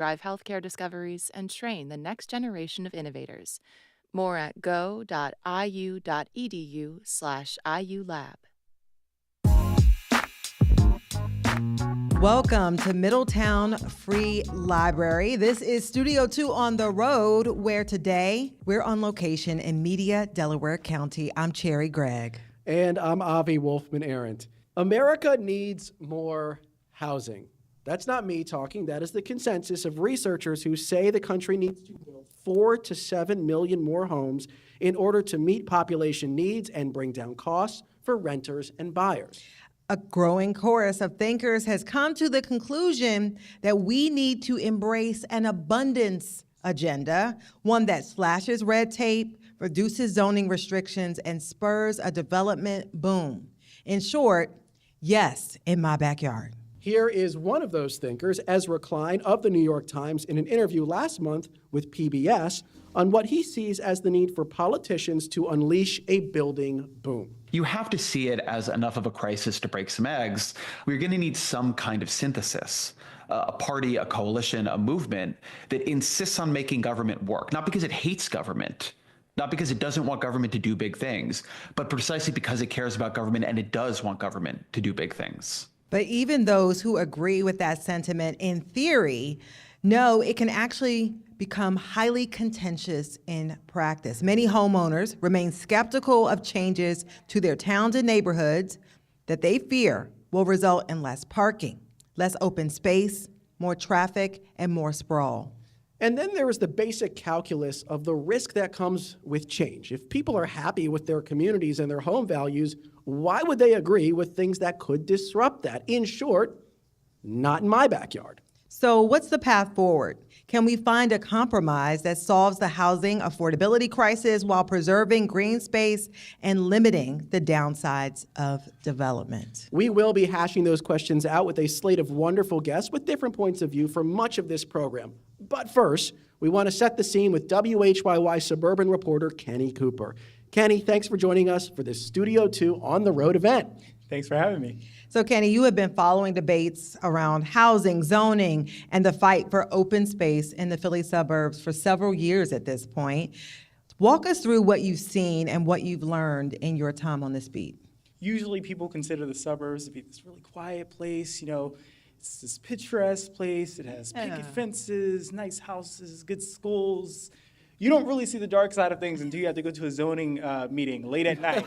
drive healthcare discoveries, and train the next generation of innovators. More at go.iu.edu/IULab. Welcome to Middletown Free Library. This is Studio 2 on the road, where today we're on location in Media, Delaware County. I'm Cherry Gregg. And I'm Avi Wolfman-Arendt. America needs more housing. That's not me talking. That is the consensus of researchers who say the country needs to build 4 to 7 million more homes in order to meet population needs and bring down costs for renters and buyers. A growing chorus of thinkers has come to the conclusion that we need to embrace an abundance agenda, one that slashes red tape, reduces zoning restrictions, and spurs a development boom. In short, yes, in my backyard. Here is one of those thinkers, Ezra Klein of the New York Times, in an interview last month with PBS on what he sees as the need for politicians to unleash a building boom. You have to see it as enough of a crisis to break some eggs. We're going to need some kind of synthesis, a party, a coalition, a movement that insists on making government work, not because it hates government, not because it doesn't want government to do big things, but precisely because it cares about government and it does want government to do big things. But even those who agree with that sentiment in theory know it can actually become highly contentious in practice. Many homeowners remain skeptical of changes to their towns and neighborhoods that they fear will result in less parking, less open space, more traffic, and more sprawl. And then there is the basic calculus of the risk that comes with change. If people are happy with their communities and their home values, why would they agree with things that could disrupt that? In short, not in my backyard. So what's the path forward? Can we find a compromise that solves the housing affordability crisis while preserving green space and limiting the downsides of development? We will be hashing those questions out with a slate of wonderful guests with different points of view for much of this program. But first, we want to set the scene with WHYY suburban reporter Kenny Cooper. Kenny, thanks for joining us for this Studio 2 on the road event. Thanks for having me. So Kenny, you have been following debates around housing, zoning, and the fight for open space in the Philly suburbs for several years at this point. Walk us through what you've seen and what you've learned in your time on this beat. Usually people consider the suburbs to be this really quiet place, it's this picturesque place. It has picket fences, nice houses, good schools. You don't really see the dark side of things until you have to go to a zoning meeting late at night.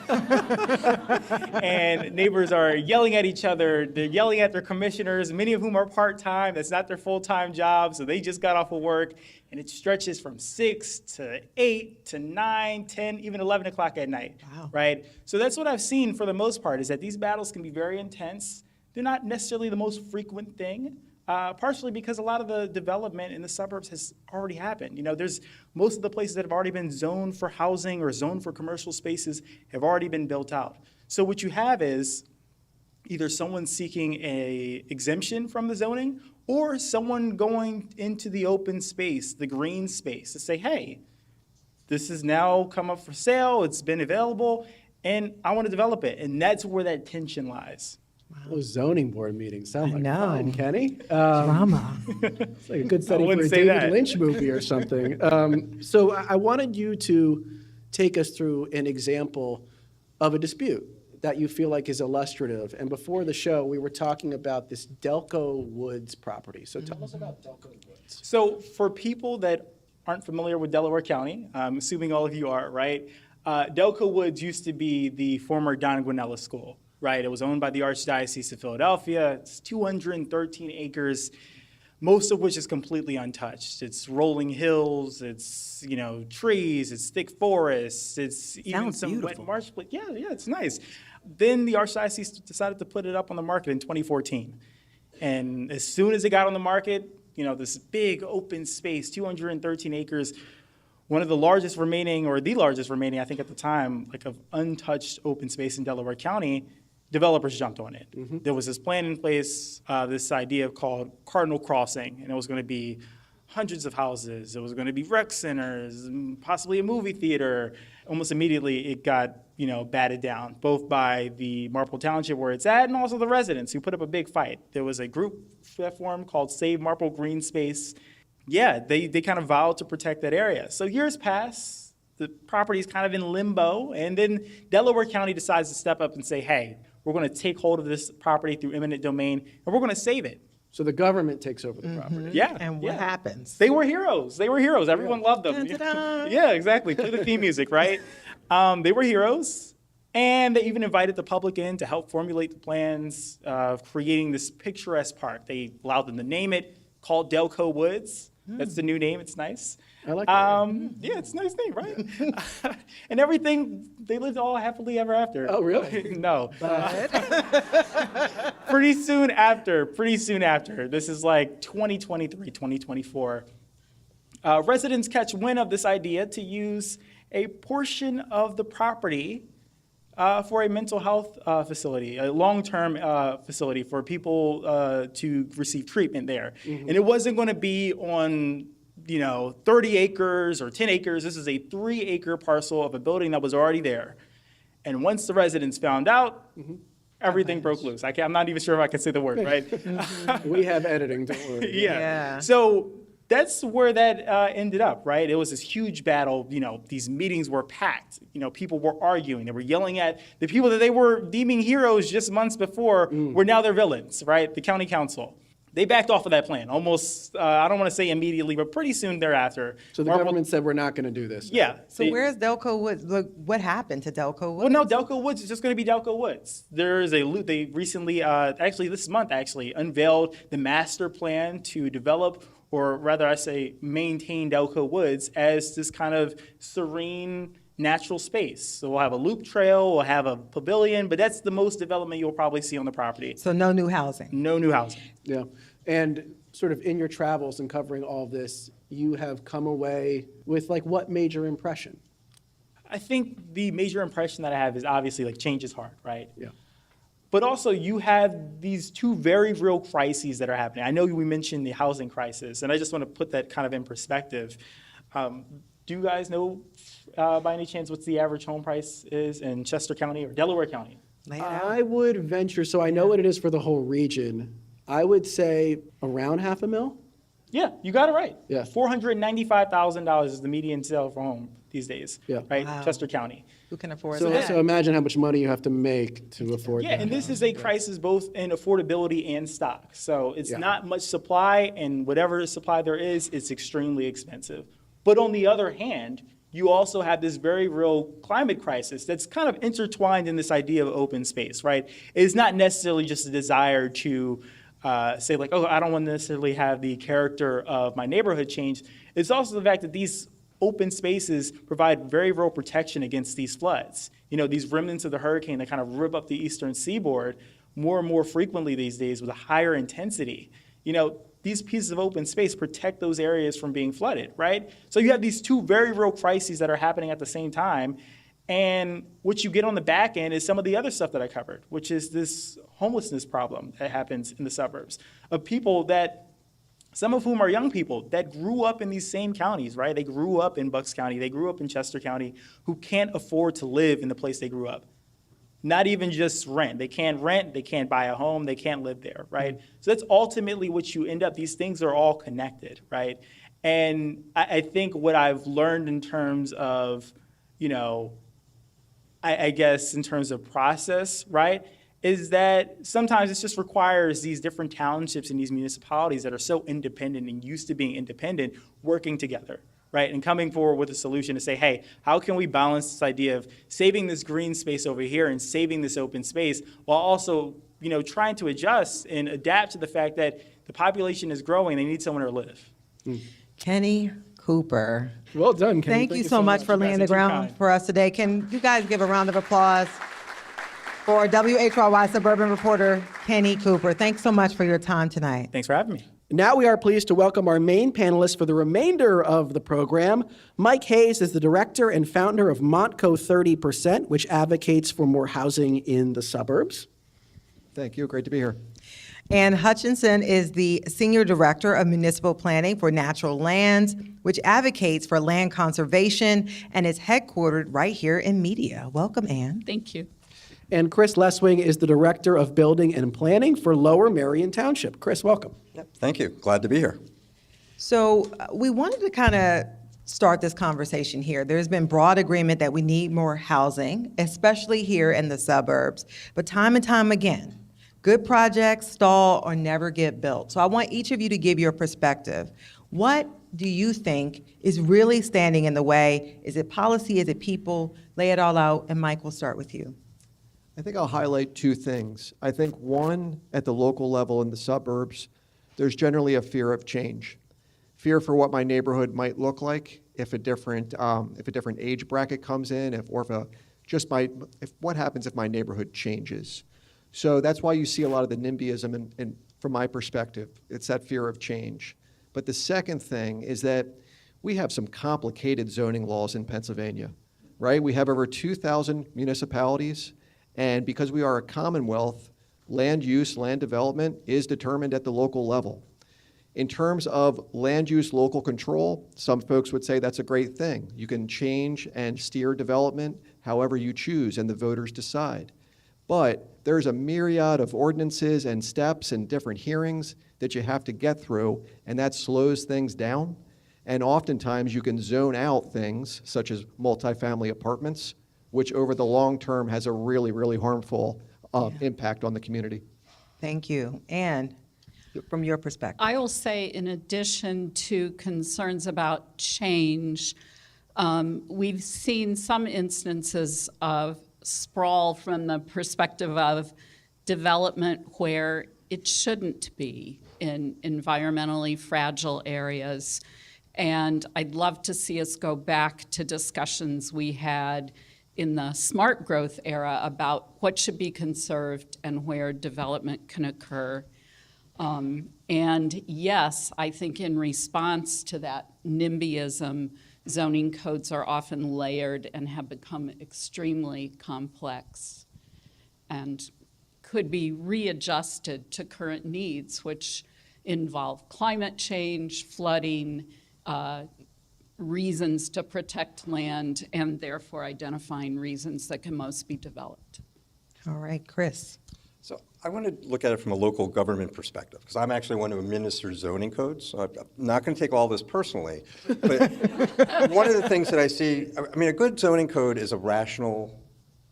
And neighbors are yelling at each other. They're yelling at their commissioners, many of whom are part-time. That's not their full-time job, so they just got off of work. And it stretches from 6 to 8 to 9, 10, even 11 o'clock at night, right? So that's what I've seen for the most part, is that these battles can be very intense. They're not necessarily the most frequent thing. Partially because a lot of the development in the suburbs has already happened. There's most of the places that have already been zoned for housing or zoned for commercial spaces have already been built out. So what you have is either someone seeking a exemption from the zoning or someone going into the open space, the green space, to say, hey, this has now come up for sale, it's been available, and I want to develop it. And that's where that tension lies. Those zoning board meetings sound like know. fun, Kenny. Drama. It's like a good setting for a David Lynch movie or something. So I wanted you to take us through an example of a dispute that you feel like is illustrative. And before the show, we were talking about this Delco Woods property. So tell us about Delco Woods. So for people that aren't familiar with Delaware County, I'm assuming all of you are, right? Delco Woods used to be the former Don Guanella School. Right, it was owned by the Archdiocese of Philadelphia. It's 213 acres, most of which is completely untouched. It's rolling hills, it's trees, it's thick forests, it's even some wet marsh. Yeah, it's nice. Then the Archdiocese decided to put it up on the market in 2014. And as soon as it got on the market, this big open space, 213 acres, one of the largest remaining, or the largest remaining, I think at the time, of untouched open space in Delaware County, developers jumped on it. Mm-hmm. There was this plan in place, this idea called Cardinal Crossing, and it was going to be hundreds of houses. It was going to be rec centers, possibly a movie theater. Almost immediately, it got batted down, both by the Marple Township where it's at, and also the residents who put up a big fight. There was a group that formed called Save Marple Green Space, yeah, they kind of vowed to protect that area. So years pass, the property is kind of in limbo, and then Delaware County decides to step up and say, hey, we're going to take hold of this property through eminent domain, and we're going to save it. So the government takes over the property. Yeah. And what yeah. happens? They were heroes. They were heroes. Everyone loved them. Dun-dun-dun. Yeah, exactly. Play the theme music, right? They were heroes. And they even invited the public in to help formulate the plans of creating this picturesque park. They allowed them to name it, called Delco Woods. That's the new name. It's nice. I like that. Yeah, it's a nice name, right? And everything, they lived all happily ever after. Oh, really? No. Pretty soon after, this is like 2023, 2024, residents catch wind of this idea to use a portion of the property for a mental health facility, a long-term facility for people to receive treatment there. And it wasn't going to be on 30 acres or 10 acres. This is a 3-acre parcel of a building that was already there. And once the residents found out, everything broke loose. I'm not even sure if I can say the word, right? We have editing, don't worry. Yeah. So that's where that ended up, right? It was this huge battle. These meetings were packed. People were arguing. They were yelling at the people that they were deeming heroes just months before were now their villains, right? The county council. They backed off of that plan almost, I don't want to say immediately, but pretty soon thereafter. So the government said we're not going to do this. Yeah. So where's Delco Woods? Look, what happened to Delco Woods? Well, no, Delco Woods is just going to be Delco Woods. They recently, this month, unveiled the master plan to develop, or rather I say maintain Delco Woods as this kind of serene natural space. So we'll have a loop trail, we'll have a pavilion, but that's the most development you'll probably see on the property. So no new housing. No new housing. Yeah. And sort of in your travels and covering all this, you have come away with what major impression? I think the major impression that I have is obviously change is hard, right? Yeah. But also you have these two very real crises that are happening. I know we mentioned the housing crisis, and I just want to put that kind of in perspective. Do you guys know by any chance what's the average home price is in Chester County or Delaware County? I would venture, so I know what it is for the whole region. I would say around $500,000. Yeah, you got it right. Yeah. $495,000 is the median sale for home these days, Yeah. right? Wow. Chester County. Who can afford So, that? so imagine how much money you have to make to afford Yeah, that. and this is a crisis both in affordability and stock. So it's Yeah. not much supply, and whatever supply there is, it's extremely expensive. But on the other hand, you also have this very real climate crisis that's kind of intertwined in this idea of open space, right? It's not necessarily just a desire to say oh, I don't want to necessarily have the character of my neighborhood change. It's also the fact that these open spaces provide very real protection against these floods. These remnants of the hurricane that kind of rip up the eastern seaboard more and more frequently these days with a higher intensity. These pieces of open space protect those areas from being flooded, right? So you have these two very real crises that are happening at the same time. And what you get on the back end is some of the other stuff that I covered, which is this homelessness problem that happens in the suburbs of people that, some of whom are young people that grew up in these same counties, right? They grew up in Bucks County, they grew up in Chester County, who can't afford to live in the place they grew up. Not even just rent. They can't rent, they can't buy a home, they can't live there, right? So that's ultimately what you end up, these things are all connected, right? And I think what I've learned in terms of, I guess in terms of process, right, is that sometimes it just requires these different townships and these municipalities that are so independent and used to being independent working together, right? And coming forward with a solution to say, hey, how can we balance this idea of saving this green space over here and saving this open space while also, trying to adjust and adapt to the fact that the population is growing, they need somewhere to live. Kenny Cooper. Well done, Kenny. Thank you so much for laying the You guys are too ground kind. for us today. Can you guys give a round of applause for WHYY suburban reporter Kenny Cooper? Thanks so much for your time tonight. Thanks for having me. Now we are pleased to welcome our main panelist for the remainder of the program. Mike Hayes is the director and founder of Montco 30%, which advocates for more housing in the suburbs. Thank you. Great to be here. Ann Hutchinson is the Senior Director of Municipal Planning for Natural Lands, which advocates for land conservation and is headquartered right here in Media. Welcome, Ann. Thank you. And Chris Leswing is the Director of Building and Planning for Lower Merion Township. Chris, welcome. Thank you. Glad to be here. So we wanted to kind of start this conversation here. There's been broad agreement that we need more housing, especially here in the suburbs. But time and time again, good projects stall or never get built. So I want each of you to give your perspective. What do you think is really standing in the way? Is it policy? Is it people? Lay it all out. And Mike, we'll start with you. I think I'll highlight two things. I think one, at the local level in the suburbs, there's generally a fear of change. Fear for what my neighborhood might look like if a different age bracket comes in, if what happens if my neighborhood changes. So that's why you see a lot of the NIMBYism, and from my perspective, it's that fear of change. But the second thing is that we have some complicated zoning laws in Pennsylvania, right? We have over 2,000 municipalities, and because we are a commonwealth, land use, land development is determined at the local level. In terms of land use local control, some folks would say that's a great thing. You can change and steer development however you choose, and the voters decide. But there's a myriad of ordinances and steps and different hearings that you have to get through, and that slows things down. And oftentimes you can zone out things such as multifamily apartments, which over the long term has a really, really harmful impact on the community. Thank you. And from your perspective. I will say, in addition to concerns about change, we've seen some instances of sprawl from the perspective of development where it shouldn't be in environmentally fragile areas. And I'd love to see us go back to discussions we had in the smart growth era about what should be conserved and where development can occur. And yes, I think in response to that NIMBYism, zoning codes are often layered and have become extremely complex and could be readjusted to current needs, which involve climate change, flooding, reasons to protect land, and therefore identifying reasons that can most be developed. All right, Chris. So I want to look at it from a local government perspective, because I'm actually one who administers zoning codes. So I'm not going to take all this personally, but one of the things that I see, I mean, a good zoning code is a rational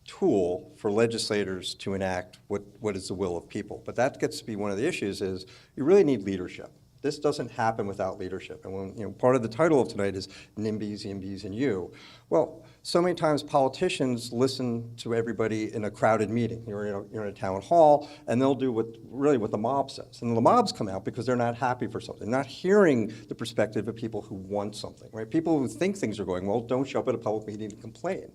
tool for legislators to enact what is the will of people. But that gets to be one of the issues is you really need leadership. This doesn't happen without leadership. And when, part of the title of tonight is NIMBYs, YIMBYs, and you. Well, so many times politicians listen to everybody in a crowded meeting. You're in a town hall, and they'll do what the mob says. And the mobs come out because they're not happy for something. They're not hearing the perspective of people who want something, right? People who think things are going well don't show up at a public meeting and complain.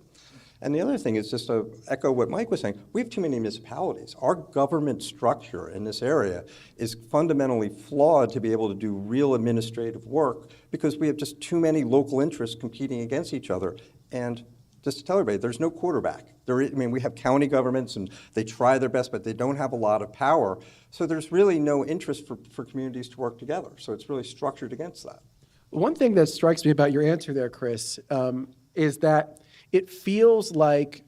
And the other thing is, just to echo what Mike was saying, we have too many municipalities. Our government structure in this area is fundamentally flawed to be able to do real administrative work because we have just too many local interests competing against each other. And just to tell everybody, there's no quarterback. We have county governments and they try their best, but they don't have a lot of power. So there's really no interest for communities to work together. So it's really structured against that. One thing that strikes me about your answer there, Chris, is that it feels like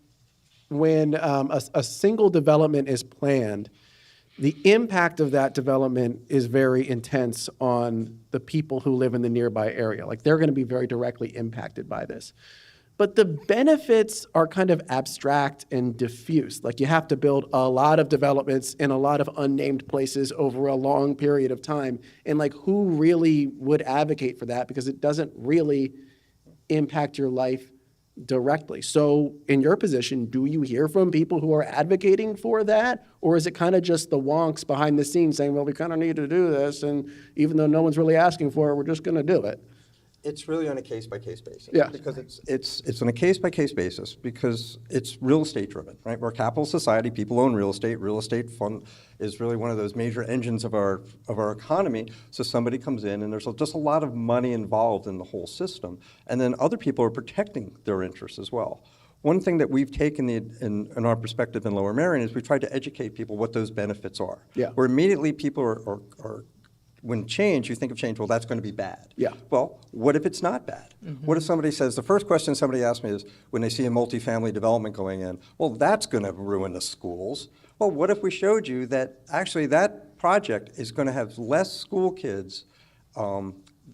when a single development is planned, the impact of that development is very intense on the people who live in the nearby area. Like they're going to be very directly impacted by this. But the benefits are kind of abstract and diffuse. Like you have to build a lot of developments in a lot of unnamed places over a long period of time. And like who really would advocate for that? Because it doesn't really impact your life directly. So in your position, do you hear from people who are advocating for that? Or is it kind of just the wonks behind the scenes saying, well, we kind of need to do this, and even though no one's really asking for it, we're just going to do it? It's really on a case-by-case basis. Yeah. Because it's on a case-by-case basis because it's real estate driven, right? We're a capital society, people own real estate. Real estate fund is really one of those major engines of our economy. So somebody comes in and there's just a lot of money involved in the whole system. And then other people are protecting their interests as well. One thing that we've taken in our perspective in Lower Merion is we tried to educate people what those benefits are. Yeah. Where immediately people are when change, you think of change, well, that's going to be bad. Yeah. Well, what if it's not bad? Mm-hmm. What if somebody says, the first question somebody asks me is, when they see a multifamily development going in, well, that's going to ruin the schools. Well, what if we showed you that actually that project is going to have less school kids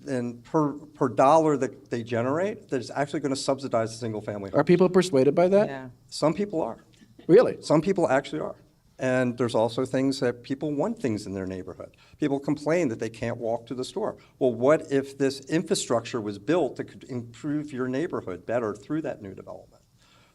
and per dollar that they generate, that is actually going to subsidize the single-family home. Are people persuaded by that? Yeah. Some people are. Really? Some people actually are. And there's also things that people want things in their neighborhood. People complain that they can't walk to the store. Well, what if this infrastructure was built that could improve your neighborhood better through that new development?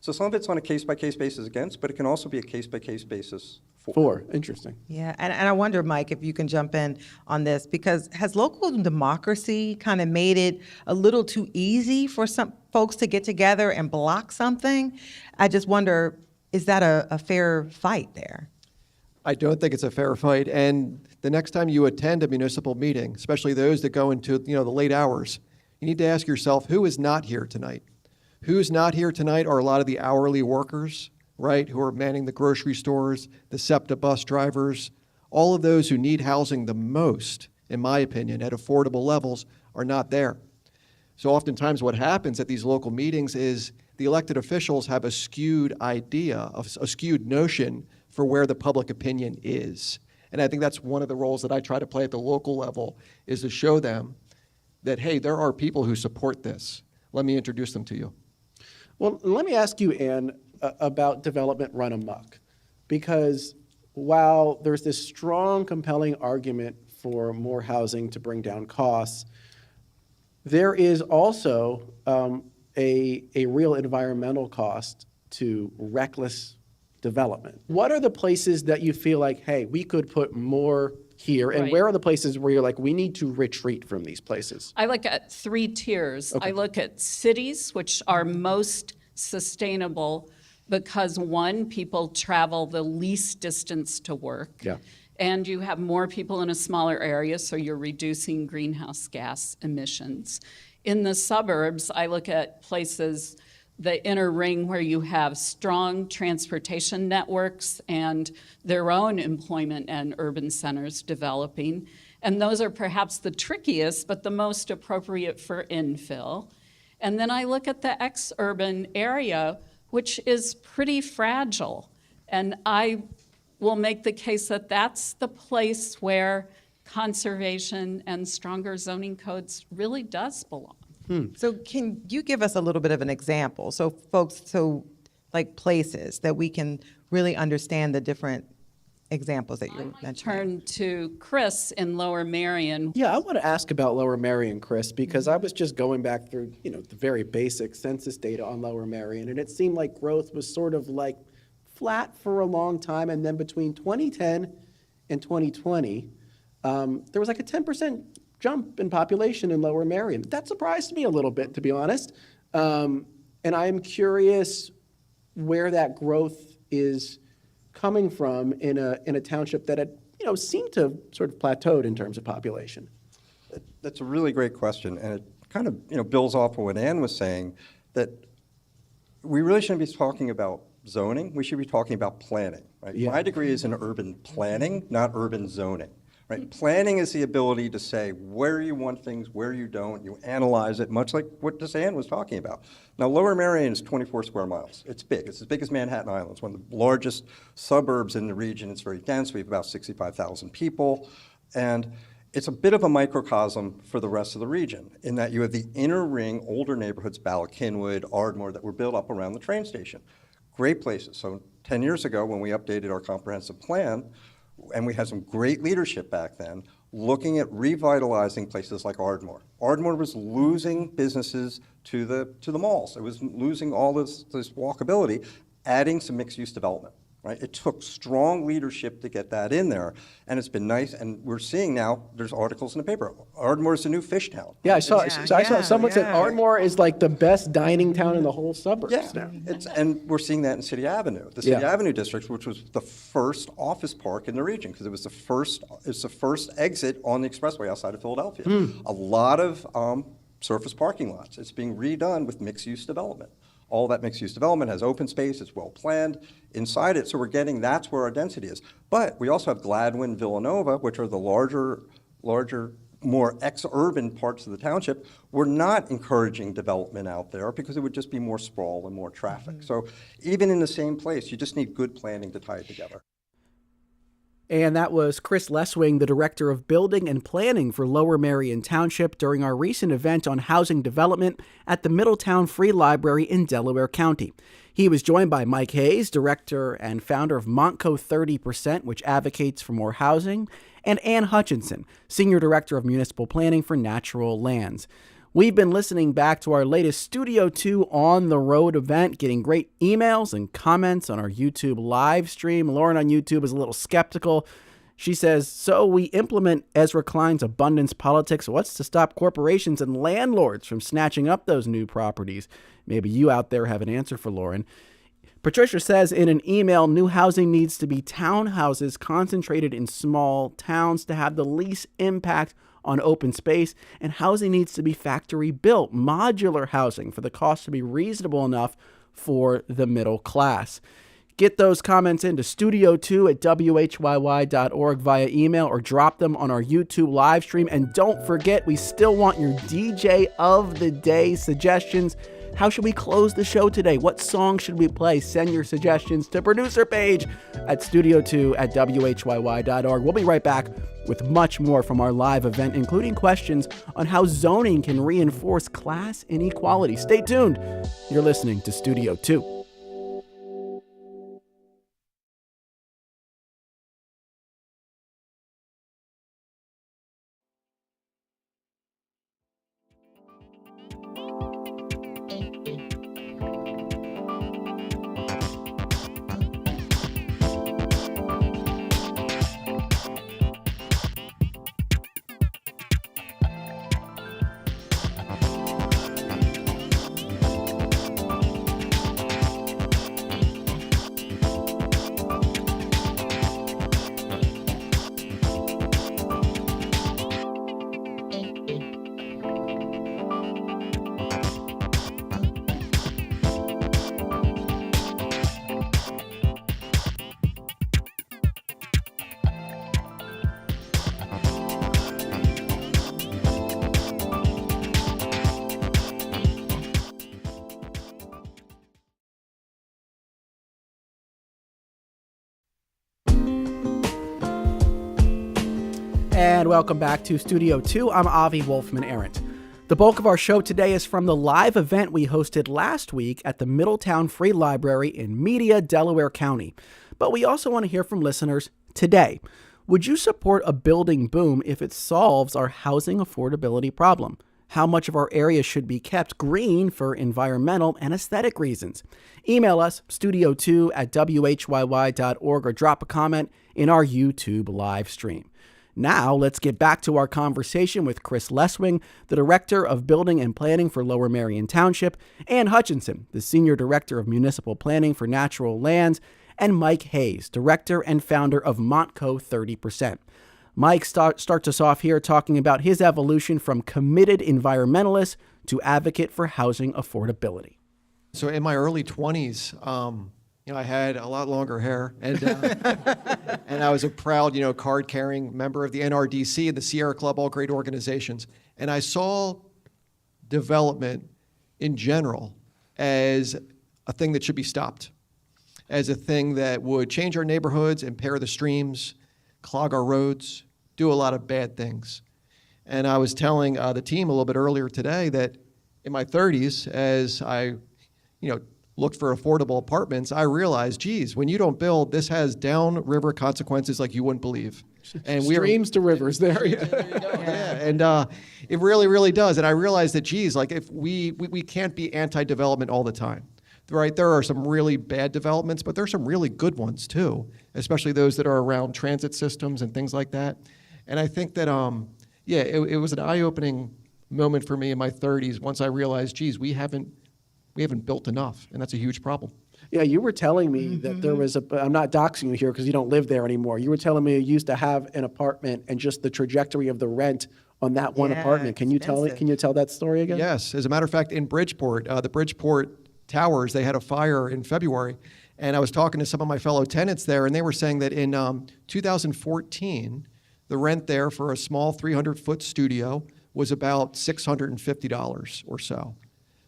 So some of it's on a case-by-case basis against, but it can also be a case-by-case basis for. Interesting. Yeah, and I wonder, Mike, if you can jump in on this, because has local democracy kind of made it a little too easy for some folks to get together and block something? I just wonder, is that a fair fight there? I don't think it's a fair fight. And the next time you attend a municipal meeting, especially those that go into the late hours, you need to ask yourself, who is not here tonight? Who's not here tonight are a lot of the hourly workers, right, who are manning the grocery stores, the SEPTA bus drivers. All of those who need housing the most, in my opinion, at affordable levels are not there. So oftentimes what happens at these local meetings is the elected officials have a skewed idea, a skewed notion for where the public opinion is. And I think that's one of the roles that I try to play at the local level, is to show them that, hey, there are people who support this. Let me introduce them to you. Well, let me ask you, Ann, about development run amok. Because while there's this strong, compelling argument for more housing to bring down costs, there is also a real environmental cost to reckless development. What are the places that you feel like, hey, we could put more here, and Right. where are the places where you're like, we need to retreat from these places? I look at 3 tiers. I look at cities, which are most sustainable because, one, people travel the least distance to work. Yeah. And you have more people in a smaller area, so you're reducing greenhouse gas emissions. In the suburbs, I look at places, the inner ring, where you have strong transportation networks and their own employment and urban centers developing. And those are perhaps the trickiest, but the most appropriate for infill. And then I look at the ex-urban area, which is pretty fragile. And I will make the case that that's the place where conservation and stronger zoning codes really does belong. So can you give us a little bit of an example? So like places that we can really understand the different examples that you're mentioning. Turn to Chris in Lower Merion. Yeah, I want to ask about Lower Merion, Chris, because I was just going back through, the very basic census data on Lower Merion, and it seemed like growth was sort of like flat for a long time, and then between 2010 and 2020, there was like a 10% jump in population in Lower Merion. That surprised me a little bit, to be honest, and I'm curious where that growth is coming from in a township that had, seemed to have sort of plateaued in terms of population. That's a really great question, and it kind of builds off of what Ann was saying, that we really shouldn't be talking about zoning. We should be talking about planning. Right? Yeah. My degree is in urban planning, not urban zoning. Right? Planning is the ability to say where you want things, where you don't. You analyze it, much like what this Ann was talking about. Now, Lower Merion is 24 square miles. It's big. It's as big as Manhattan Island. It's one of the largest suburbs in the region. It's very dense. We have about 65,000 people. And it's a bit of a microcosm for the rest of the region in that you have the inner ring, older neighborhoods, Ballackinwood, Ardmore, that were built up around the train station. Great places. So 10 years ago, when we updated our comprehensive plan, and we had some great leadership back then, looking at revitalizing places like Ardmore. Ardmore was losing businesses to the malls. It was losing all this walkability, adding some mixed-use development. Right? It took strong leadership to get that in there, and it's been nice. And we're seeing now there's articles in the paper. Ardmore is the new fish town. Yeah, I saw someone said yeah. Ardmore is like the best dining town in the whole suburbs Yeah, now. and we're seeing that in City Avenue, the City Yeah. Avenue district, which was the first office park in the region because it's the first exit on the expressway outside of Philadelphia. A lot of surface parking lots. It's being redone with mixed-use development. All that mixed-use development has open space, it's well-planned inside it, so that's where our density is. But we also have Gladwin, Villanova, which are the larger, more ex-urban parts of the township. We're not encouraging development out there because it would just be more sprawl and more traffic. So even in the same place, you just need good planning to tie it together. And that was Chris Leswing, the Director of Building and Planning for Lower Merion Township, during our recent event on housing development at the Middletown Free Library in Delaware County. He was joined by Mike Hayes, Director and founder of Montco 30%, which advocates for more housing, and Ann Hutchinson, Senior Director of Municipal Planning for Natural Lands. We've been listening back to our latest Studio 2 on the road event, getting great emails and comments on our YouTube live stream. Lauren on YouTube is a little skeptical. She says, so we implement Ezra Klein's abundance politics. What's to stop corporations and landlords from snatching up those new properties? Maybe you out there have an answer for Lauren. Patricia says in an email, new housing needs to be townhouses concentrated in small towns to have the least impact on open space, and housing needs to be factory built, modular housing for the cost to be reasonable enough for the middle class. Get those comments into studio2 at WHYY.org via email or drop them on our YouTube live stream. And don't forget, we still want your DJ of the day suggestions. How should we close the show today? What song should we play? Send your suggestions to producer page at studio2 at WHYY.org. We'll be right back with much more from our live event, including questions on how zoning can reinforce class inequality. Stay tuned. You're listening to Studio 2. And welcome back to Studio 2. I'm Avi Wolfman-Arendt. The bulk of our show today is from the live event we hosted last week at the Middletown Free Library in Media, Delaware County. But we also want to hear from listeners today. Would you support a building boom if it solves our housing affordability problem? How much of our area should be kept green for environmental and aesthetic reasons? Email us, studio2 at WHYY.org, or drop a comment in our YouTube live stream. Now, let's get back to our conversation with Chris Leswing, the Director of Building and Planning for Lower Merion Township, Ann Hutchinson, the Senior Director of Municipal Planning for Natural Lands, and Mike Hayes, Director and founder of Montco 30%. Mike starts us off here talking about his evolution from committed environmentalist to advocate for housing affordability. So in my early 20s, I had a lot longer hair, and and I was a proud, card-carrying member of the NRDC and the Sierra Club, all great organizations. And I saw development in general as a thing that should be stopped, as a thing that would change our neighborhoods, impair the streams, clog our roads, do a lot of bad things. And I was telling the team a little bit earlier today that in my 30s, as I, looked for affordable apartments, I realized, geez, when you don't build, this has downriver consequences like you wouldn't believe. And streams to rivers there. Yeah, and it really, really does. And I realized that, geez, like if we can't be anti-development all the time, right? There are some really bad developments, but there's some really good ones too, especially those that are around transit systems and things like that. And I think that, it was an eye-opening moment for me in my 30s once I realized, geez, we haven't built enough, and that's a huge problem. Yeah, you were telling me that there was I'm not doxing you here because you don't live there anymore. You were telling me you used to have an apartment and just the trajectory of the rent on that one apartment. Can you tell that story again? Yes. As a matter of fact, in Bridgeport, the Bridgeport Towers, they had a fire in February, and I was talking to some of my fellow tenants there, and they were saying that in 2014, the rent there for a small 300-foot studio was about $650 or so.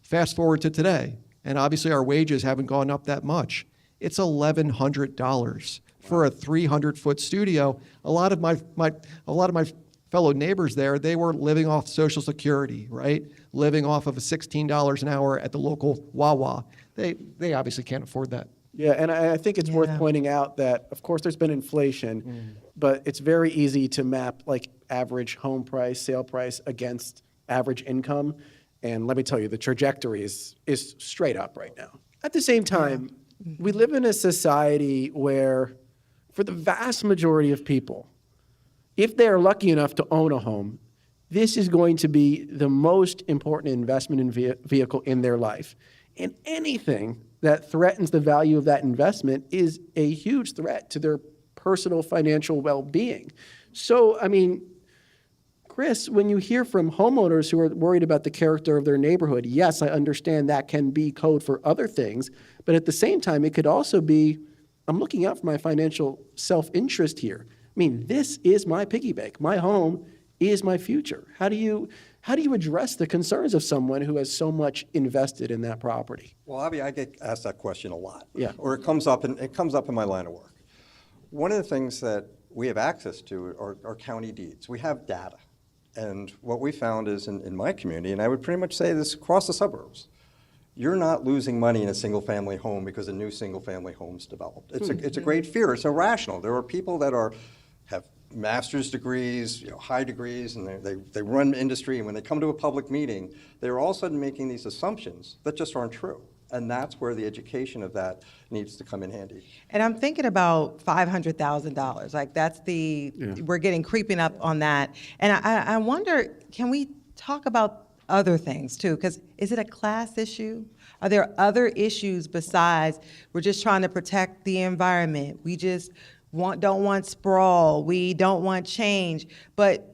Fast forward to today, and obviously our wages haven't gone up that much. It's $1,100 for a 300-foot studio. A lot of my fellow neighbors there, they were living off Social Security, right? Living off of a $16 an hour at the local Wawa. They obviously can't afford that. Yeah, and I think it's worth pointing out that, of course, there's been inflation, but it's very easy to map like average home price, sale price against average income. And let me tell you, the trajectory is straight up right now. At the same time, we live in a society where, for the vast majority of people, if they are lucky enough to own a home, this is going to be the most important investment in vehicle in their life. And anything that threatens the value of that investment is a huge threat to their personal financial well-being. So, I mean, Chris, when you hear from homeowners who are worried about the character of their neighborhood, yes, I understand that can be code for other things, but at the same time, it could also be, I'm looking out for my financial self-interest here. I mean, this is my piggy bank. My home is my future. How do you address the concerns of someone who has so much invested in that property? Well, Avi, I get asked that question a lot. Yeah. Or it comes up in my line of work. One of the things that we have access to are county deeds. We have data. And what we found is in my community, and I would pretty much say this across the suburbs, you're not losing money in a single-family home because a new single-family home's developed. It's a great fear. It's irrational. There are people that have master's degrees, high degrees, and they run industry, and when they come to a public meeting, they're all of a sudden making these assumptions that just aren't true. And that's where the education of that needs to come in handy. And I'm thinking about $500,000. Like that's we're getting creeping up on that. And I wonder, can we talk about other things too? Because is it a class issue? Are there other issues besides we're just trying to protect the environment? We just don't want sprawl. We don't want change. But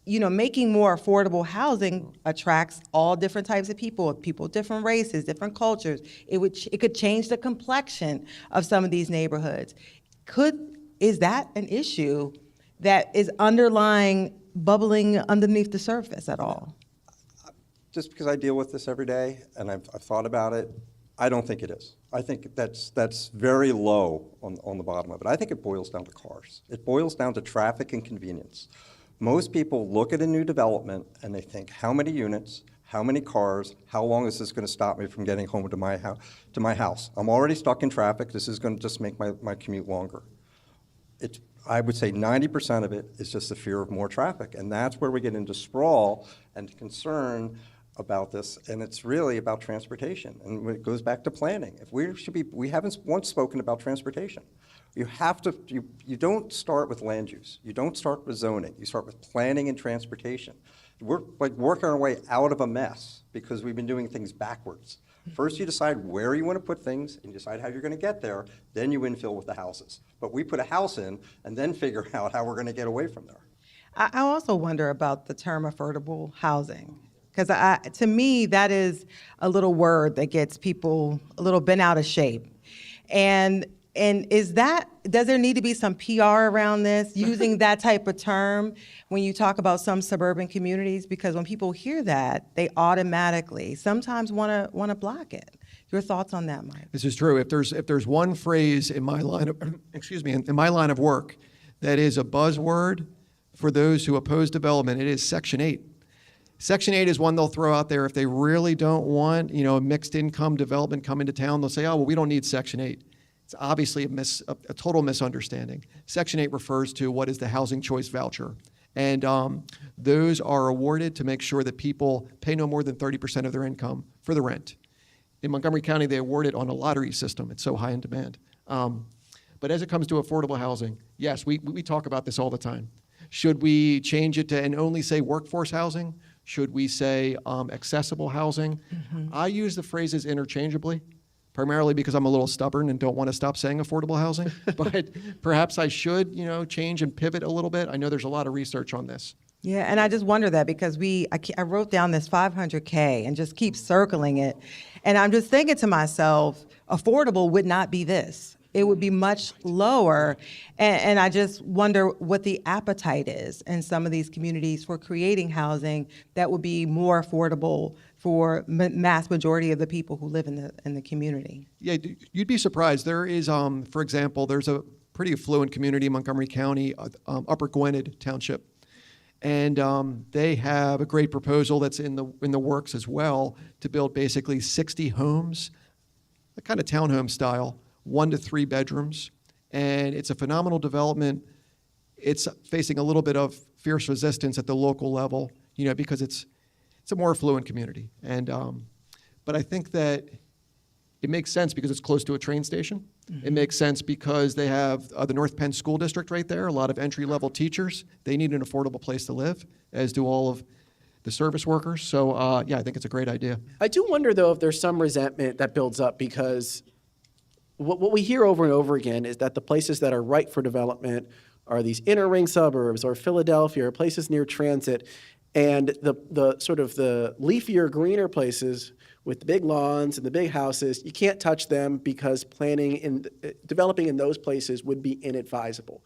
making more affordable housing attracts all different types of people different races, different cultures. It could change the complexion of some of these neighborhoods. Is that an issue that is bubbling underneath the surface at all? Just because I deal with this every day and I've thought about it, I don't think it is. I think that's very low on the bottom of it. I think it boils down to cars. It boils down to traffic and convenience. Most people look at a new development and they think, how many units, how many cars, how long is this going to stop me from getting home to my house? I'm already stuck in traffic. This is going to just make my commute longer. I would say 90% of it is just the fear of more traffic, and that's where we get into sprawl and concern about this, and it's really about transportation, and it goes back to planning. We haven't once spoken about transportation. You have to, you don't start with land use. You don't start with zoning. You start with planning and transportation. We're like working our way out of a mess because we've been doing things backwards. First, you decide where you want to put things and you decide how you're going to get there. Then you infill with the houses. But we put a house in and then figure out how we're going to get away from there. I also wonder about the term affordable housing. Because to me, that is a little word that gets people a little bent out of shape. And does there need to be some PR around this, using that type of term when you talk about some suburban communities? Because when people hear that, they automatically sometimes want to block it. Your thoughts on that, Mike? This is true. If there's one phrase in my line of in my line of work that is a buzzword for those who oppose development, it is Section 8. Section 8 is one they'll throw out there if they really don't want, a mixed income development coming to town. They'll say, oh, well, we don't need Section 8. It's obviously a total misunderstanding. Section 8 refers to what is the housing choice voucher. And those are awarded to make sure that people pay no more than 30% of their income for the rent. In Montgomery County, they award it on a lottery system. It's so high in demand. But as it comes to affordable housing, yes, we talk about this all the time. Should we change it to and only say workforce housing? Should we say accessible housing? Mm-hmm. I use the phrases interchangeably, primarily because I'm a little stubborn and don't want to stop saying affordable housing. But perhaps I should, change and pivot a little bit. I know there's a lot of research on this. Yeah, and I just wonder that because I wrote down this 500K and just keep circling it. And I'm just thinking to myself, affordable would not be this. It would be much lower. And I just wonder what the appetite is in some of these communities for creating housing that would be more affordable for mass majority of the people who live in the community. Yeah, you'd be surprised. There is, for example, there's a pretty affluent community in Montgomery County, Upper Gwinnett Township. And they have a great proposal that's in the works as well to build basically 60 homes, a kind of townhome style, 1 to 3 bedrooms. And it's a phenomenal development. It's facing a little bit of fierce resistance at the local level, because it's a more affluent community. And but I think that it makes sense because it's close to a train station. It makes sense because they have the North Penn School District right there, a lot of entry-level teachers. They need an affordable place to live, as do all of the service workers. So, yeah, I think it's a great idea. I do wonder, though, if there's some resentment that builds up because what we hear over and over again is that the places that are ripe for development are these inner ring suburbs or Philadelphia or places near transit, and the sort of the leafier, greener places with the big lawns and the big houses, you can't touch them because developing in those places would be inadvisable.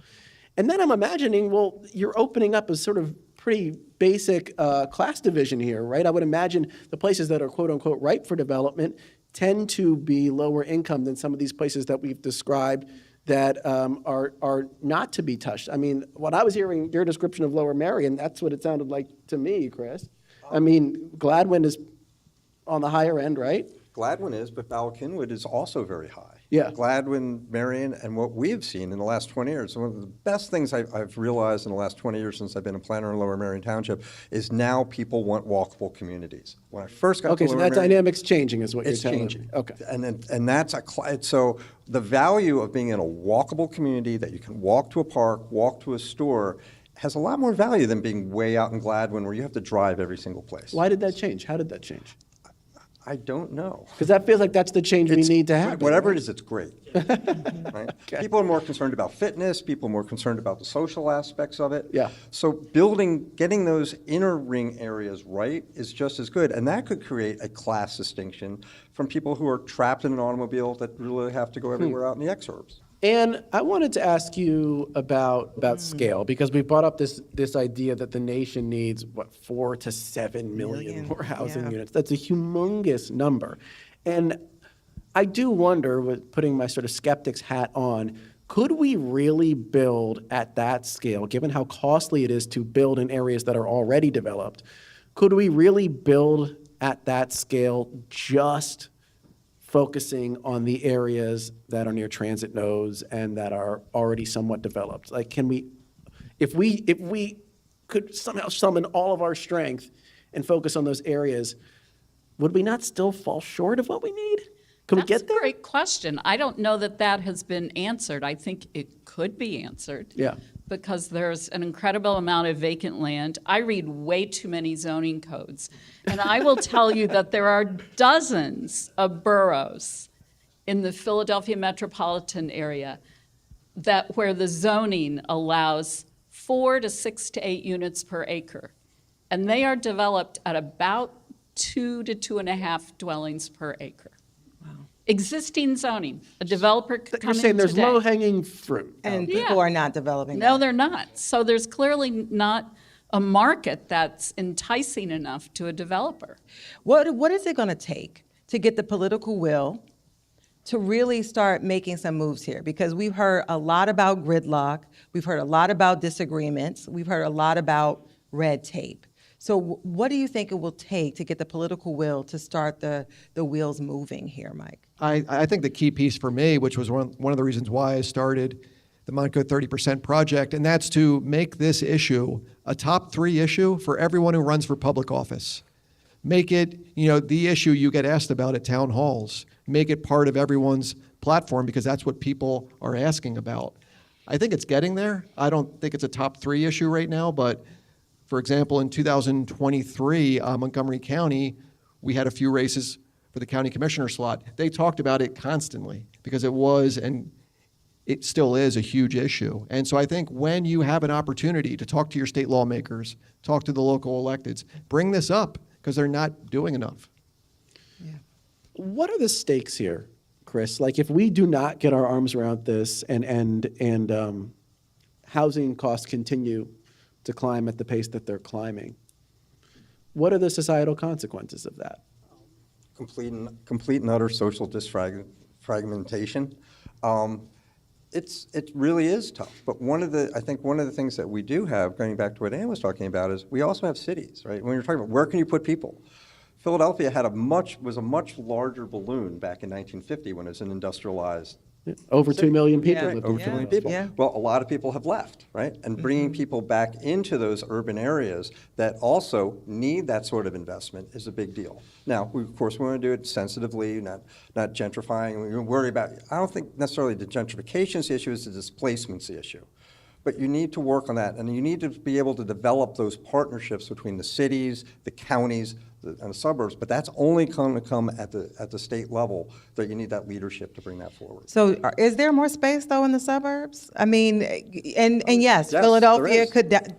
And then I'm imagining, well, you're opening up a sort of pretty basic class division here, right? I would imagine the places that are quote unquote ripe for development tend to be lower income than some of these places that we've described that are not to be touched. I mean, when I was hearing your description of Lower Merion, that's what it sounded like to me, Chris. I mean, Gladwin is on the higher end, right? Gladwin is, but Ballackinwood is also very high. Yeah. Gladwin, Marion, and what we have seen in the last 20 years, one of the best things I've realized in the last 20 years since I've been a planner in Lower Merion Township is now people want walkable communities. When I first got to So Lower that Merion, dynamic's changing is what you're it's telling changing. me. Okay. And that's so the value of being in a walkable community that you can walk to a park, walk to a store, has a lot more value than being way out in Gladwin where you have to drive every single place. Why did that change? How did that change? I don't know. Because that feels like that's the change we need to have. Whatever it is, it's great. Right? Okay. People are more concerned about fitness. People are more concerned about the social aspects of it. Yeah. So getting those inner ring areas right is just as good. And that could create a class distinction from people who are trapped in an automobile that really have to go everywhere out in the exurbs. And I wanted to ask you about scale, because we brought up this idea that the nation needs, 4 to 7 million more housing units. That's a humongous number. And I do wonder, with putting my sort of skeptic's hat on, could we really build at that scale, given how costly it is to build in areas that are already developed? Could we really build at that scale just focusing on the areas that are near transit nodes and that are already somewhat developed? Like, can we, if we could somehow summon all of our strength and focus on those areas, would we not still fall short of what we need? Could we get there? That's a great question. I don't know that has been answered. I think it could be answered. Yeah. Because there's an incredible amount of vacant land. I read way too many zoning codes. And I will tell you that there are dozens of boroughs in the Philadelphia metropolitan area where the zoning allows 4 to 6 to 8 units per acre. And they are developed at about 2 to 2.5 dwellings per acre. Existing zoning, a developer could come You're in saying there's today. low-hanging fruit. And Yeah. people are not developing No, that. they're not. So there's clearly not a market that's enticing enough to a developer. What is it going to take to get the political will to really start making some moves here? Because we've heard a lot about gridlock, we've heard a lot about disagreements, we've heard a lot about red tape. So what do you think it will take to get the political will to start the wheels moving here, Mike? I think the key piece for me, which was one of the reasons why I started the Montco 30% project, and that's to make this issue a top 3 issue for everyone who runs for public office. Make it, the issue you get asked about at town halls. Make it part of everyone's platform because that's what people are asking about. I think it's getting there. I don't think it's a top 3 issue right now, but for example, in 2023, Montgomery County, we had a few races for the county commissioner slot. They talked about it constantly because it was, and it still is, a huge issue. And so I think when you have an opportunity to talk to your state lawmakers, talk to the local electeds, bring this up because they're not doing enough. What are the stakes here, Chris? Like, if we do not get our arms around this and housing costs continue to climb at the pace that they're climbing, what are the societal consequences of that? Complete and utter social disfragmentation. it really is tough. But I think one of the things that we do have, going back to what Ann was talking about, is we also have cities, right? When you're talking about where can you put people? Philadelphia was a much larger balloon back in 1950 when it was an industrialized Over 2 million people Yeah. lived over in 2 million Philadelphia. people. Yeah. Well, a lot of people have left, right? And bringing people back into those urban areas that also need that sort of investment is a big deal. Now, of course, we want to do it sensitively, not gentrifying. We worry about, I don't think necessarily the gentrification is the issue, it's the displacement's the issue. But you need to work on that, and you need to be able to develop those partnerships between the cities, the counties, and the suburbs, but that's only going to come at the state level, that you need that leadership to bring that forward. So is there more space though in the suburbs? I mean, and yes, there Philadelphia is.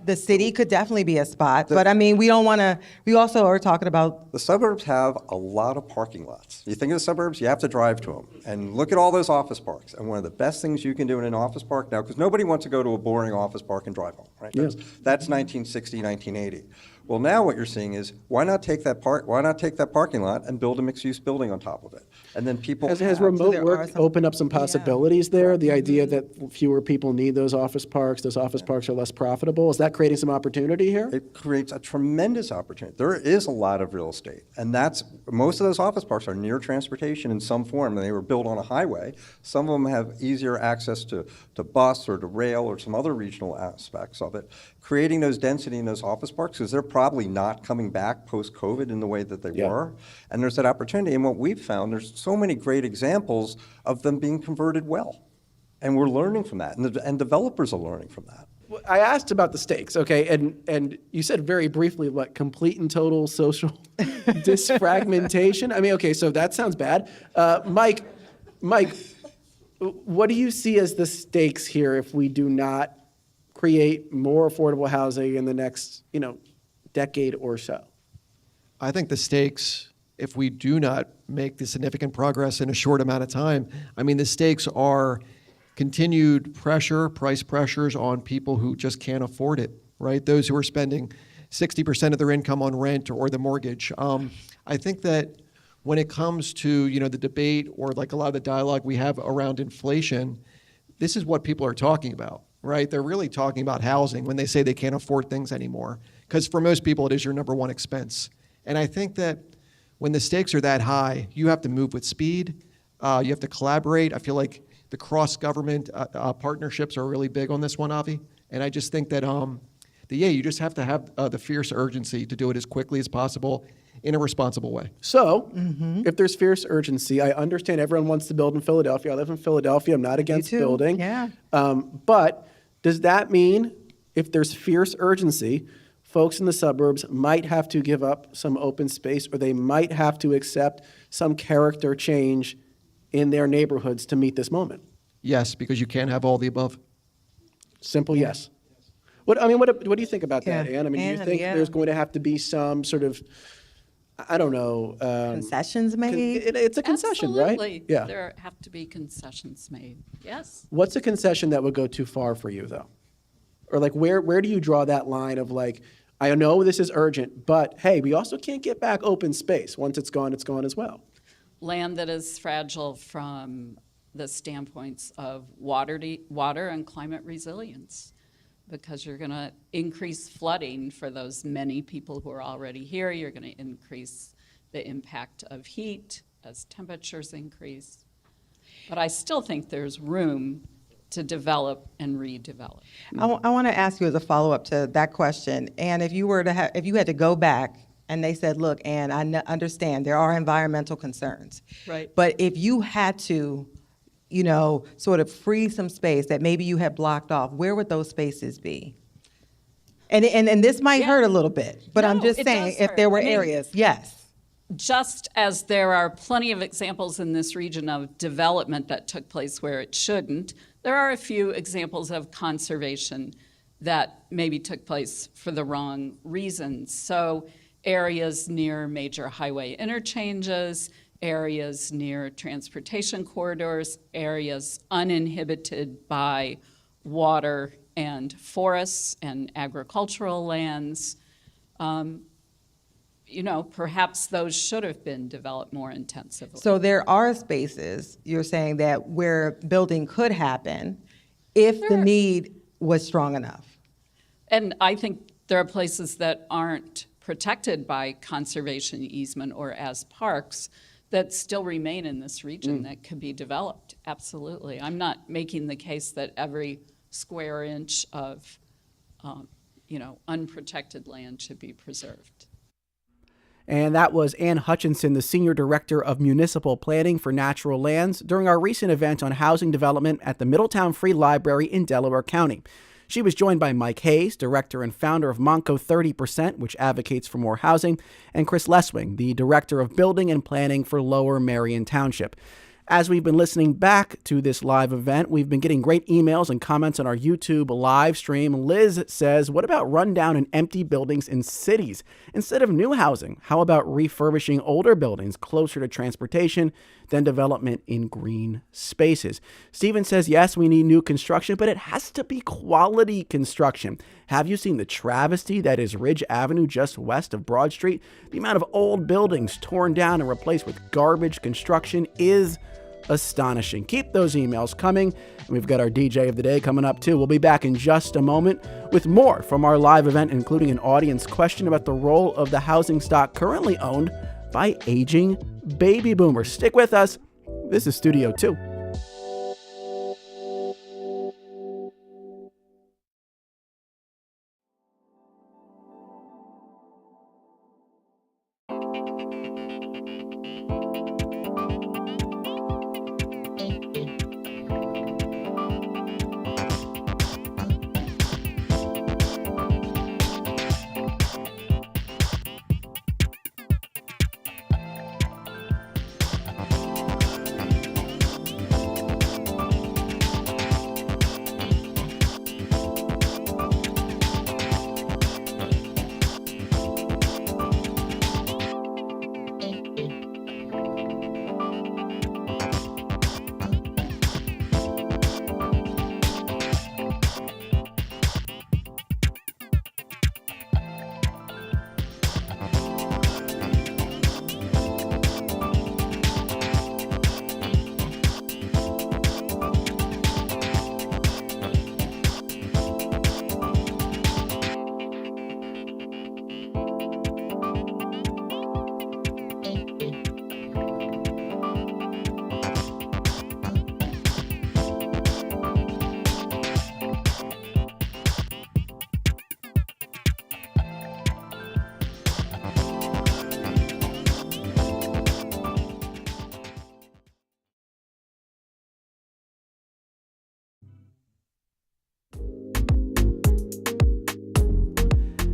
the city could definitely be a spot, but I mean, we don't want to, we also are talking about, The suburbs have a lot of parking lots. You think of the suburbs, you have to drive to them. And look at all those office parks. And one of the best things you can do in an office park now, because nobody wants to go to a boring office park and drive home, right? That's 1960, 1980. Well, now what you're seeing is, why not take that parking lot and build a mixed-use building on top of it? And then people Has have- remote there are work some- opened up some possibilities there? The idea that fewer people need those office parks are less profitable, is that creating some opportunity here? It creates a tremendous opportunity. There is a lot of real estate, and most of those office parks are near transportation in some form, and they were built on a highway. Some of them have easier access to bus or to rail or some other regional aspects of it. Creating those density in those office parks, because they're probably not coming back post-COVID in the way that they were, and there's that opportunity. And what we've found, there's so many great examples of them being converted well, and we're learning from that, and developers are learning from that. I asked about the stakes, okay, and you said very briefly, what, complete and total social disfragmentation? I mean, okay, so that sounds bad. Mike, what do you see as the stakes here if we do not create more affordable housing in the next, decade or so? I think the stakes, if we do not make the significant progress in a short amount of time, I mean, the stakes are continued price pressures on people who just can't afford it, right? Those who are spending 60% of their income on rent or the mortgage. I think that when it comes to, the debate or like a lot of the dialogue we have around inflation, this is what people are talking about, right? They're really talking about housing when they say they can't afford things anymore. Because for most people, it is your number one expense. And I think that when the stakes are that high, you have to move with speed. You have to collaborate. I feel like the cross-government partnerships are really big on this one, Avi. And I just think that, you just have to have the fierce urgency to do it as quickly as possible in a responsible way. So, if there's fierce urgency, I understand everyone wants to build in Philadelphia. I live in Philadelphia. I'm not against too, building. yeah. But does that mean if there's fierce urgency, folks in the suburbs might have to give up some open space, or they might have to accept some character change in their neighborhoods to meet this moment? Yes, because you can't have all the above. Simple yes. What do you think about that, Yeah. Ann? I mean, do you Ann, think yeah. there's going to have to be some sort of, I don't know. concessions made? It's a concession, right? Absolutely. Yeah. There have to be concessions made, yes. What's a concession that would go too far for you, though? Or like, where do you draw that line of like, I know this is urgent, but hey, we also can't get back open space. Once it's gone as well. Land that is fragile from the standpoints of water and climate resilience, because you're going to increase flooding for those many people who are already here. You're going to increase the impact of heat as temperatures increase. But I still think there's room to develop and redevelop. I want to ask you as a follow-up to that question, and if you had to go back and they said, look, Ann, understand there are environmental concerns. Right. But if you had to, sort of free some space that maybe you had blocked off, where would those spaces be? And this might hurt a little bit, but I'm No, just it saying, does if there hurt. were I mean, areas, yes. Just as there are plenty of examples in this region of development that took place where it shouldn't, there are a few examples of conservation that maybe took place for the wrong reasons. So areas near major highway interchanges, areas near transportation corridors, areas uninhibited by water and forests and agricultural lands. perhaps those should have been developed more intensively. So there are spaces, you're saying, that where building could happen if the Sure. need was strong enough. And I think there are places that aren't protected by conservation easement or as parks that still remain in this region that could be developed. Absolutely. I'm not making the case that every square inch of, unprotected land should be preserved. And that was Ann Hutchinson, the Senior Director of Municipal Planning for Natural Lands, during our recent event on housing development at the Middletown Free Library in Delaware County. She was joined by Mike Hayes, director and founder of Montco 30%, which advocates for more housing, and Chris Leswing, the director of building and planning for Lower Marion Township. As we've been listening back to this live event, we've been getting great emails and comments on our YouTube live stream. Liz says, what about rundown and empty buildings in cities? Instead of new housing, how about refurbishing older buildings closer to transportation than development in green spaces? Steven says, yes, we need new construction, but it has to be quality construction. Have you seen the travesty that is Ridge Avenue just west of Broad Street? The amount of old buildings torn down and replaced with garbage construction is astonishing. Keep those emails coming. And we've got our DJ of the day coming up too. We'll be back in just a moment with more from our live event, including an audience question about the role of the housing stock currently owned by aging baby boomers. Stick with us. This is Studio 2.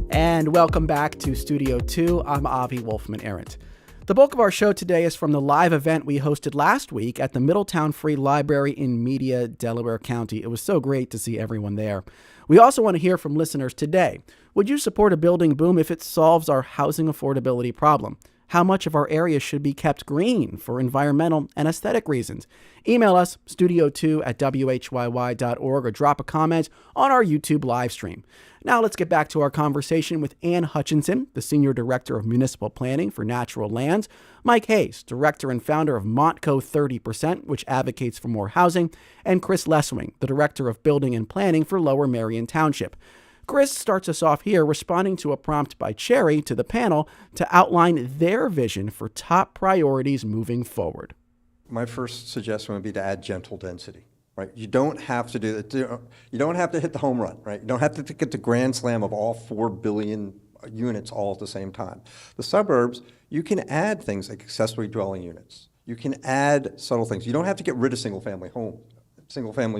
And welcome back to Studio 2. I'm Avi Wolfman-Arent. The bulk of our show today is from the live event we hosted last week at the Middletown Free Library in Media, Delaware County. It was so great to see everyone there. We also want to hear from listeners today. Would you support a building boom if it solves our housing affordability problem? How much of our area should be kept green for environmental and aesthetic reasons? Email us, studio2@whyy.org, or drop a comment on our YouTube live stream. Now let's get back to our conversation with Ann Hutchinson, the Senior Director of Municipal Planning for Natural Lands, Mike Hayes, Director and founder of Montco 30%, which advocates for more housing, and Chris Leswing, the Director of Building and Planning for Lower Marion Township. Chris starts us off here responding to a prompt by Cherry to the panel to outline their vision for top priorities moving forward. My first suggestion would be to add gentle density, right? You don't have to do that. You don't have to hit the home run, right? You don't have to get the grand slam of all 4 billion units all at the same time. The suburbs, you can add things like accessory dwelling units. You can add subtle things. You don't have to get rid of single-family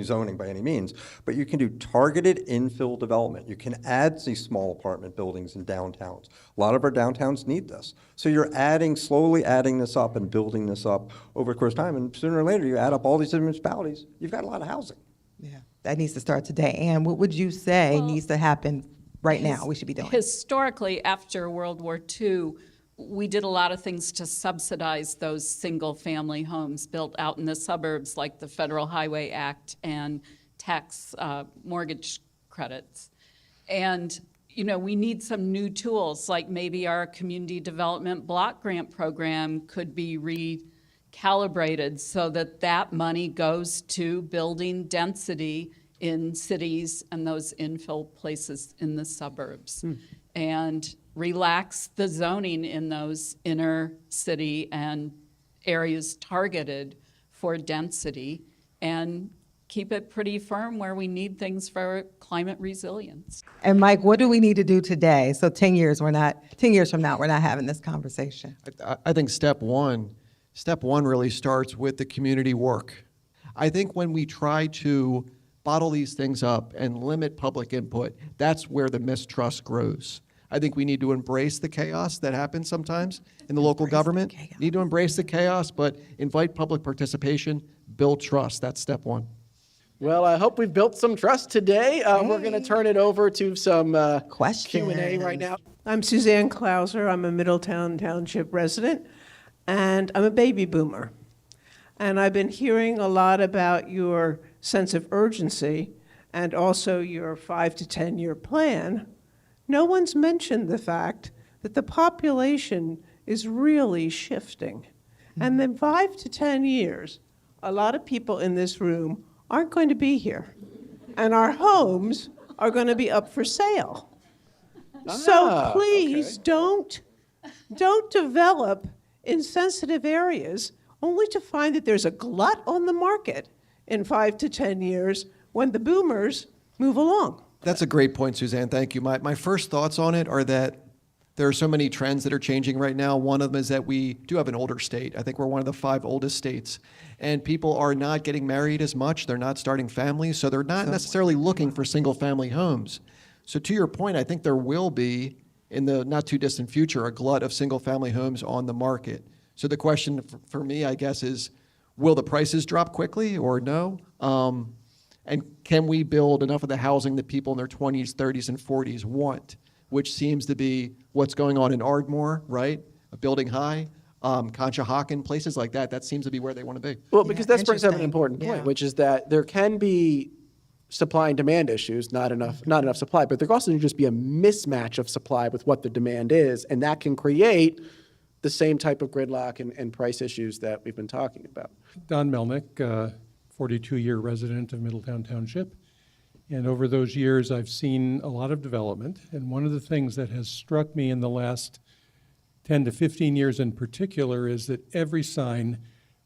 zoning by any means, but you can do targeted infill development. You can add these small apartment buildings in downtowns. A lot of our downtowns need this. So you're slowly adding this up and building this up over the course of time, and sooner or later you add up all these different municipalities, you've got a lot of housing. Yeah, that needs to start today. And what would you say needs to happen right now we should be doing? Historically, after World War II, we did a lot of things to subsidize those single-family homes built out in the suburbs, like the Federal Highway Act and tax mortgage credits. And, we need some new tools, like maybe our community development block grant program could be recalibrated so that that money goes to building density in cities and those infill places in the suburbs. And relax the zoning in those inner city and areas targeted for density, and keep it pretty firm where we need things for climate resilience. And Mike, what do we need to do today? So 10 years from now, we're not having this conversation. I think step one really starts with the community work. I think when we try to bottle these things up and limit public input, that's where the mistrust grows. I think we need to embrace the chaos that happens sometimes in the local government. Need to embrace the chaos, but invite public participation, build trust. That's step one. Well, I hope we've built some trust today. We're going to turn it over to some Questions. Q&A right now. I'm Suzanne Klauser. I'm a Middletown Township resident, and I'm a baby boomer. And I've been hearing a lot about your sense of urgency and also your 5 to 10 year plan. No one's mentioned the fact that the population is really shifting. And in 5 to 10 years, a lot of people in this room aren't going to be here. And our homes are going to be up for sale. So please don't develop in sensitive areas only to find that there's a glut on the market in 5 to 10 years when the boomers move along. That's a great point, Suzanne. Thank you. My first thoughts on it are that there are so many trends that are changing right now. One of them is that we do have an older state. I think we're one of the 5 oldest states. And people are not getting married as much. They're not starting families. So they're not necessarily looking for single-family homes. So to your point, I think there will be, in the not too distant future, a glut of single-family homes on the market. So the question for me, I guess, is will the prices drop quickly or no? And can we build enough of the housing that people in their 20s, 30s, and 40s want, which seems to be what's going on in Ardmore, right? A building high, Conshohocken, places like that. That seems to be where they want to be. Well, because that brings up an interesting. important point, Yeah. which is that there can be supply and demand issues, not enough supply, but there can also just be a mismatch of supply with what the demand is, and that can create the same type of gridlock and price issues that we've been talking about. Don Melnick, 42-year resident of Middletown Township. And over those years, I've seen a lot of development. And one of the things that has struck me in the last 10 to 15 years in particular is that every sign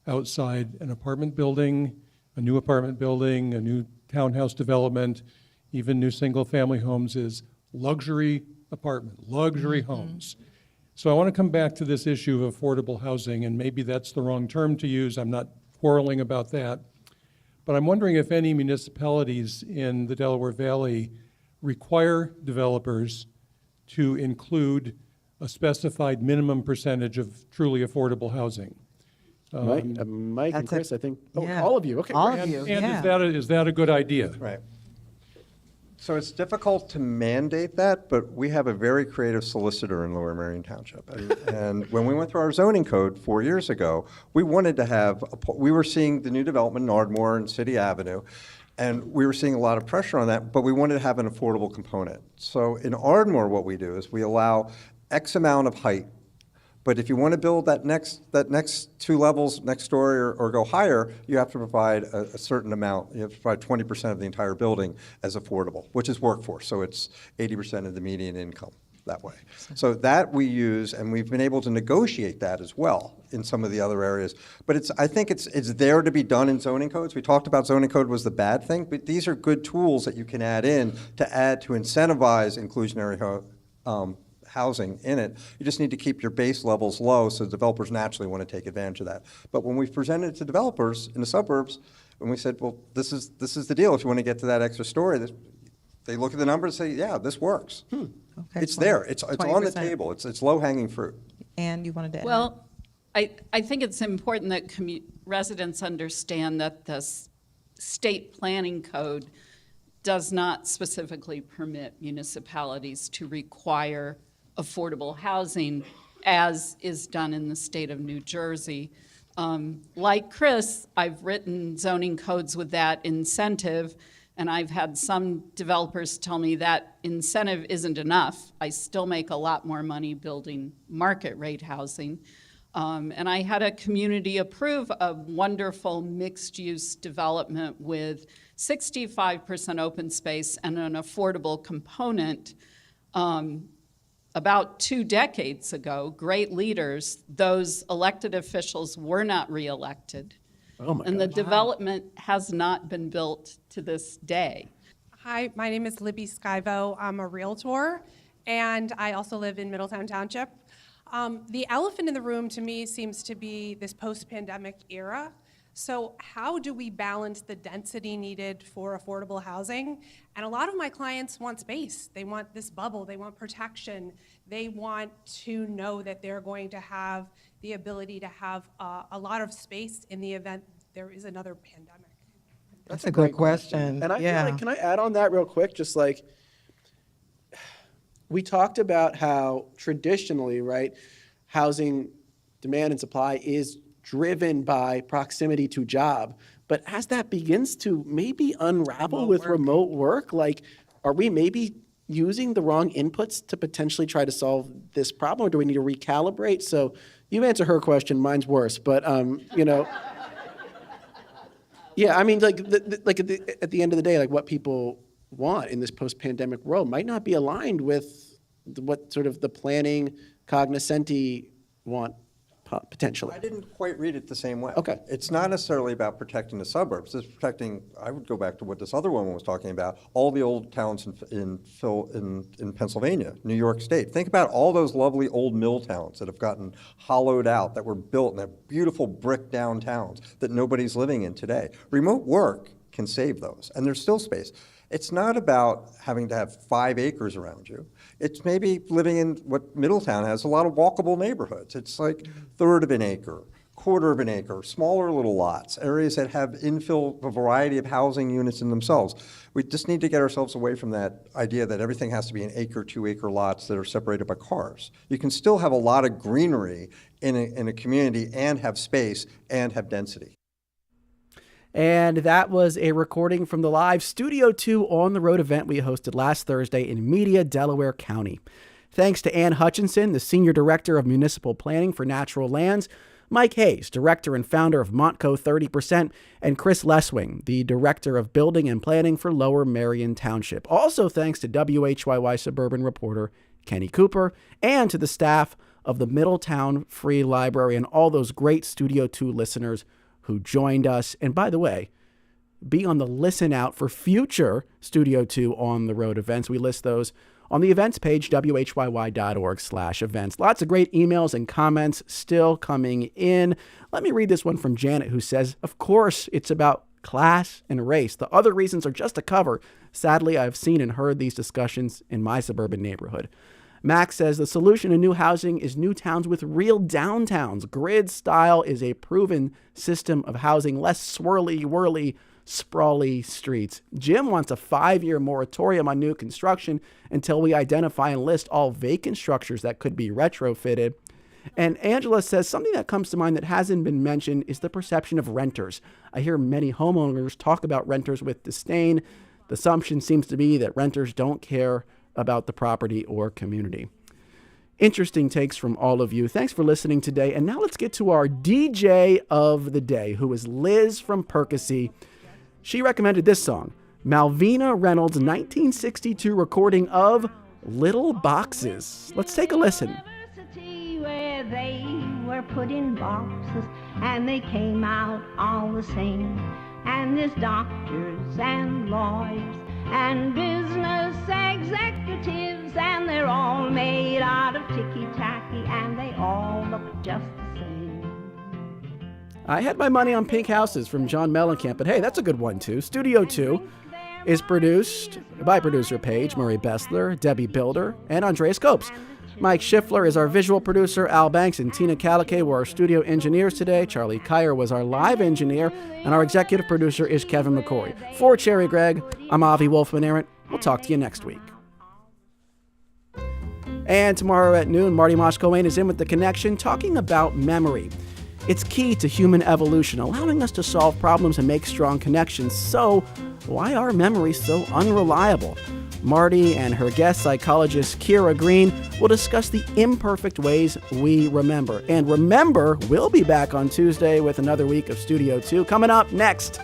outside an apartment building, a new apartment building, a new townhouse development, even new single-family homes is luxury apartment, luxury homes. So I want to come back to this issue of affordable housing, and maybe that's the wrong term to use. I'm not quarreling about that. But I'm wondering if any municipalities in the Delaware Valley require developers to include a specified minimum percentage of truly affordable housing. Mike and That's Chris, I think. Oh, yeah. all of you. Okay. All great. of you. And Yeah. is that a good idea? Right. So it's difficult to mandate that, but we have a very creative solicitor in Lower Merion Township. And when we went through our zoning code 4 years ago, we wanted to have, we were seeing the new development in Ardmore and City Avenue, and we were seeing a lot of pressure on that, but we wanted to have an affordable component. So in Ardmore, what we do is we allow X amount of height. But if you want to build that next 2 levels next story or go higher, you have to provide a certain amount. You have to provide 20% of the entire building as affordable, which is workforce. So it's 80% of the median income that way. So that we use, and we've been able to negotiate that as well in some of the other areas. But I think it's there to be done in zoning codes. We talked about zoning code was the bad thing, but these are good tools that you can add in to incentivize inclusionary housing in it. You just need to keep your base levels low so developers naturally want to take advantage of that. But when we presented it to developers in the suburbs, and we said, well, this is the deal. If you want to get to that extra story, they look at the numbers and say, yeah, this works. Okay, It's there. It's on the 20%. table. It's low-hanging fruit. And you wanted to add? Well, I think it's important that residents understand that the state planning code does not specifically permit municipalities to require affordable housing as is done in the state of New Jersey. Like Chris, I've written zoning codes with that incentive And I've had some developers tell me that incentive isn't enough. I still make a lot more money building market rate housing. And I had a community approve a wonderful mixed-use development with 65% open space and an affordable component about 2 decades ago. Great leaders, those elected officials were not reelected. Oh my And the development has not been built to this day. Hi, my name is Libby Skyvo. I'm a realtor, and I also live in Middletown Township. The elephant in the room to me seems to be this post-pandemic era. So how do we balance the density needed for affordable housing? And a lot of my clients want space. They want this bubble. They want protection. They want to know that they're going to have the ability to have a lot of space in the event there is another pandemic. That's a good question. And I yeah. feel like, can I add on that real quick? Just like, we talked about how traditionally, right, housing demand and supply is driven by proximity to job. But as that begins to maybe unravel with remote work, like, are we maybe using the wrong inputs to potentially try to solve this problem, or do we need to recalibrate? So you answer her question, mine's worse, but yeah, I mean, like, at the end of the day, like, what people want in this post-pandemic world might not be aligned with what sort of the planning cognoscenti want potentially. I didn't quite read it the same way. Okay. It's not necessarily about protecting the suburbs. It's protecting, I would go back to what this other woman was talking about, all the old towns in Pennsylvania, New York State. Think about all those lovely old mill towns that have gotten hollowed out, that were built, and have beautiful brick downtowns that nobody's living in today. Remote work can save those, and there's still space. It's not about having to have 5 acres around you. It's maybe living in what Middletown has, a lot of walkable neighborhoods. It's like 1/3 of an acre, 1/4 of an acre, smaller little lots, areas that have infill, a variety of housing units in themselves. We just need to get ourselves away from that idea that everything has to be an 1-acre, 2-acre lots that are separated by cars. You can still have a lot of greenery in a community and have space and have density. And that was a recording from the live Studio 2 on the road event we hosted last Thursday in Media, Delaware County. Thanks to Ann Hutchinson, the Senior Director of Municipal Planning for Natural Lands, Mike Hayes, Director and Founder of Montco 30%, and Chris Leswing, the Director of Building and Planning for Lower Merion Township. Also thanks to WHYY Suburban reporter Kenny Cooper, and to the staff of the Middletown Free Library and all those great Studio 2 listeners who joined us. And by the way, be on the listen out for future Studio 2 on the road events. We list those on the events page, whyy.org/events. Lots of great emails and comments still coming in. Let me read this one from Janet, who says, of course, it's about class and race. The other reasons are just a cover. Sadly, I've seen and heard these discussions in my suburban neighborhood. Max says the solution to new housing is new towns with real downtowns. Grid style is a proven system of housing, less swirly, whirly, sprawly streets. Jim wants a 5-year moratorium on new construction until we identify and list all vacant structures that could be retrofitted. And Angela says something that comes to mind that hasn't been mentioned is the perception of renters. I hear many homeowners talk about renters with disdain. The assumption seems to be that renters don't care about the property or community. Interesting takes from all of you. Thanks for listening today. And now let's get to our DJ of the day, who is Liz from Percy. She recommended this song, Malvina Reynolds' 1962 recording of Little Boxes. Let's take a listen. Where they were put in boxes and they came out all the same. And there's doctors and lawyers and business executives, and they're all made out of ticky-tacky, and they all look just the same. I had my money on Pink Houses from John Mellencamp, but hey, that's a good one too. Studio 2 is produced by producer Paige, Murray Bessler, Debbie Builder, and Andreas Copes. Mike Schiffler is our visual producer. Al Banks and Tina Calique were our studio engineers today. Charlie Kyer was our live engineer. And our executive producer is Kevin McCory. For Cherry Gregg, I'm Avi Wolfman-Arent. We'll talk to you next week. And tomorrow at noon, Marty Moshkoane is in with The Connection talking about memory. It's key to human evolution, allowing us to solve problems and make strong connections. So, why are memories so unreliable? Marty and her guest psychologist, Kira Green, will discuss the imperfect ways we remember. And remember, we'll be back on Tuesday with another week of Studio 2. Coming up next,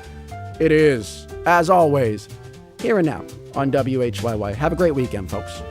it is, as always, Here and Now on WHYY. Have a great weekend, folks.